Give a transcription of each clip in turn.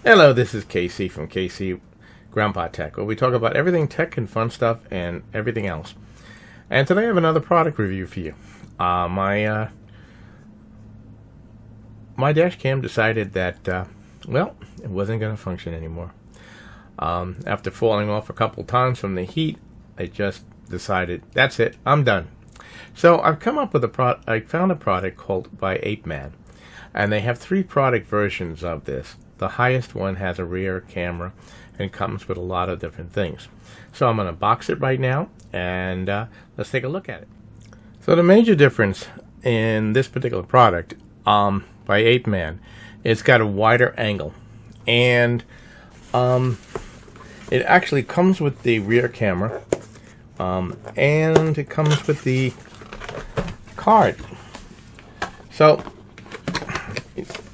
Hello, this is Casey from Casey Grandpa Tech, where we talk about everything tech and fun stuff and everything else. And today I have another product review for you. My dash cam decided that, well, it wasn't going to function anymore. After falling off a couple times from the heat, it just decided, that's it, I'm done. So I've come up with I found a product called by APEMAN, and they have 3 product versions of this. The highest one has a rear camera and comes with a lot of different things. So I'm going to box it right now, and let's take a look at it. So the major difference in this particular product by APEMAN, it's got a wider angle, and it actually comes with the rear camera, and it comes with the card. So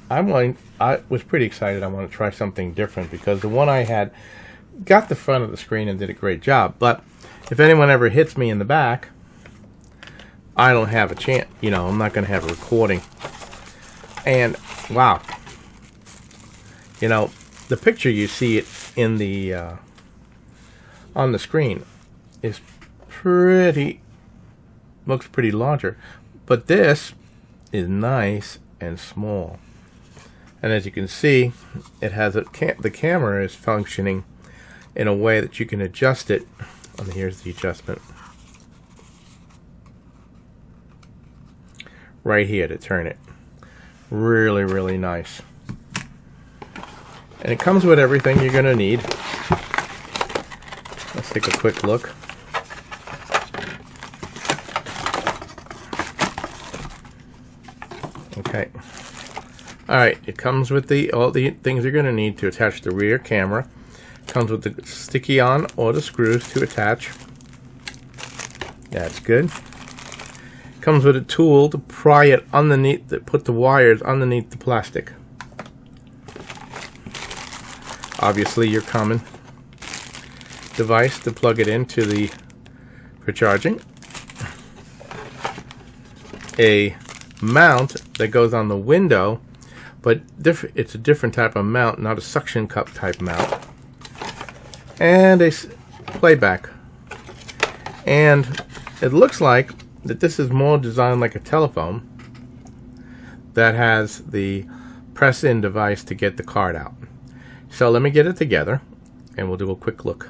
I was pretty excited. I want to try something different because the one I had got the front of the screen and did a great job. But if anyone ever hits me in the back, I don't have a chance. You know, I'm not going to have a recording. And wow, you know, the picture you see it in the on the screen is looks pretty larger, but this is nice and small. And as you can see, it has the camera is functioning in a way that you can adjust it. And here's the adjustment right here to turn it. Really, really nice. And it comes with everything you're going to need. Let's take a quick look. Okay. Alright, it comes with all the things you're going to need to attach the rear camera. It comes with the sticky on or the screws to attach. That's good. It comes with a tool to pry it underneath, to put the wires underneath the plastic. Obviously your common device to plug it into for charging. A mount that goes on the window, but it's a different type of mount, not a suction cup type mount. And a playback. And it looks like that this is more designed like a telephone that has the press-in device to get the card out. So let me get it together, and we'll do a quick look.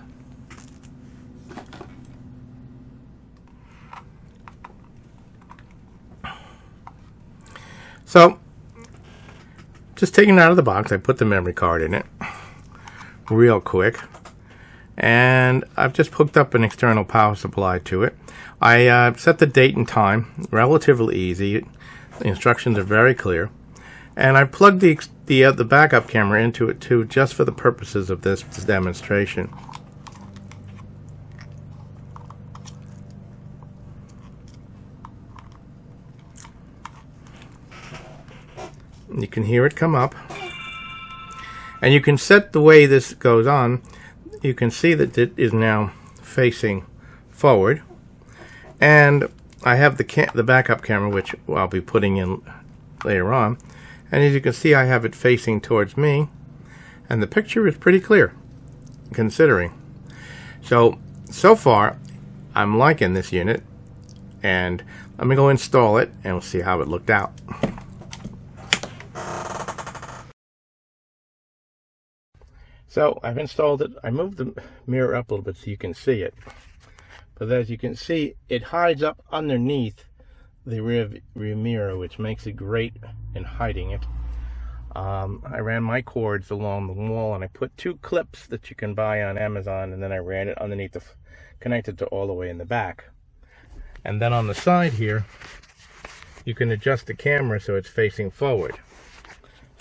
So, just taking it out of the box, I put the memory card in it real quick, and I've just hooked up an external power supply to it. I set the date and time, relatively easy. The instructions are very clear, and I plugged the backup camera into it too, just for the purposes of this demonstration. You can hear it come up, and you can set the way this goes on. You can see that it is now facing forward, and I have the backup camera, which I'll be putting in later on, and as you can see I have it facing towards me, and the picture is pretty clear considering. So far I'm liking this unit, and let me go install it and we'll see how it looked out. So I've installed it. I moved the mirror up a little bit so you can see it. But as you can see, it hides up underneath the rear mirror, which makes it great in hiding it. I ran my cords along the wall, and I put 2 clips that you can buy on Amazon, and then I ran it underneath connected to all the way in the back. And then on the side here, you can adjust the camera so it's facing forward.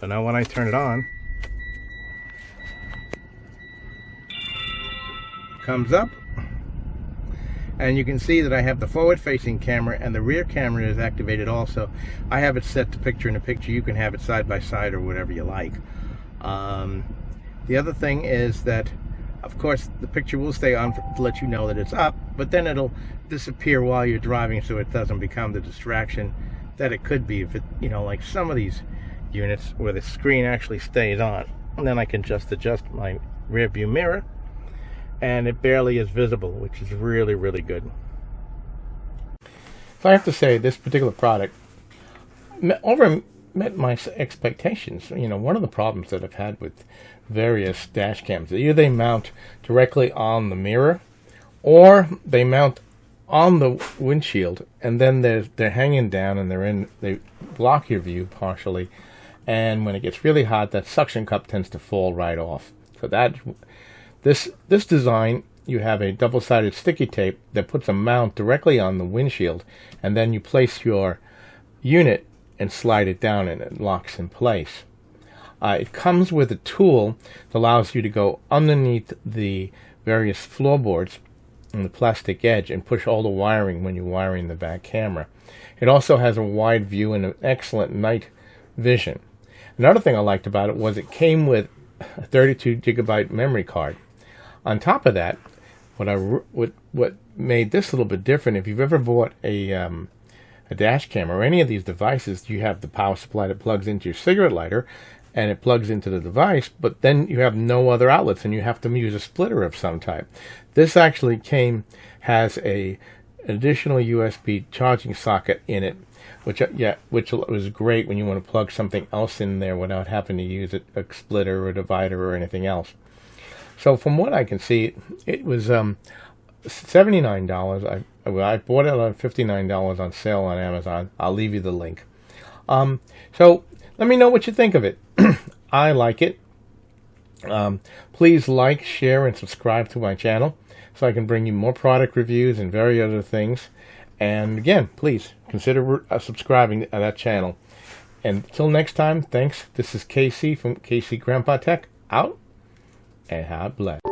So now when I turn it on, comes up, and you can see that I have the forward facing camera, and the rear camera is activated also. I have it set to picture in a picture. You can have it side by side or whatever you like. The other thing is that, of course, the picture will stay on to let you know that it's up, but then it'll disappear while you're driving, so it doesn't become the distraction that it could be if it, you know, like some of these units where the screen actually stays on. and then I can just adjust my rear view mirror, and it barely is visible, which is really, really good. So I have to say, this particular product met my expectations. You know, one of the problems that I've had with various dash cams, either they mount directly on the mirror, or they mount on the windshield, and then they're hanging down, and they block your view partially. And when it gets really hot, that suction cup tends to fall right off. So this design, you have a double-sided sticky tape that puts a mount directly on the windshield, and then you place your unit and slide it down, and it locks in place. It comes with a tool that allows you to go underneath the various floorboards and the plastic edge and push all the wiring when you're wiring the back camera. It also has a wide view and an excellent night vision. Another thing I liked about it was it came with a 32 gigabyte memory card. On top of that, what made this a little bit different, if you've ever bought a dash cam or any of these devices, you have the power supply that plugs into your cigarette lighter, and it plugs into the device, but then you have no other outlets, and you have to use a splitter of some type. This actually has an additional USB charging socket in it, which was great when you want to plug something else in there without having to use a splitter or a divider or anything else. So from what I can see, it was $79. I bought it on $59 on sale on Amazon. I'll leave you the link. So let me know what you think of it. I like it. Please like, share, and subscribe to my channel so I can bring you more product reviews and various other things. And again, please consider subscribing to that channel. And until next time, thanks. This is KC from KC Grandpa Tech, out, and God bless.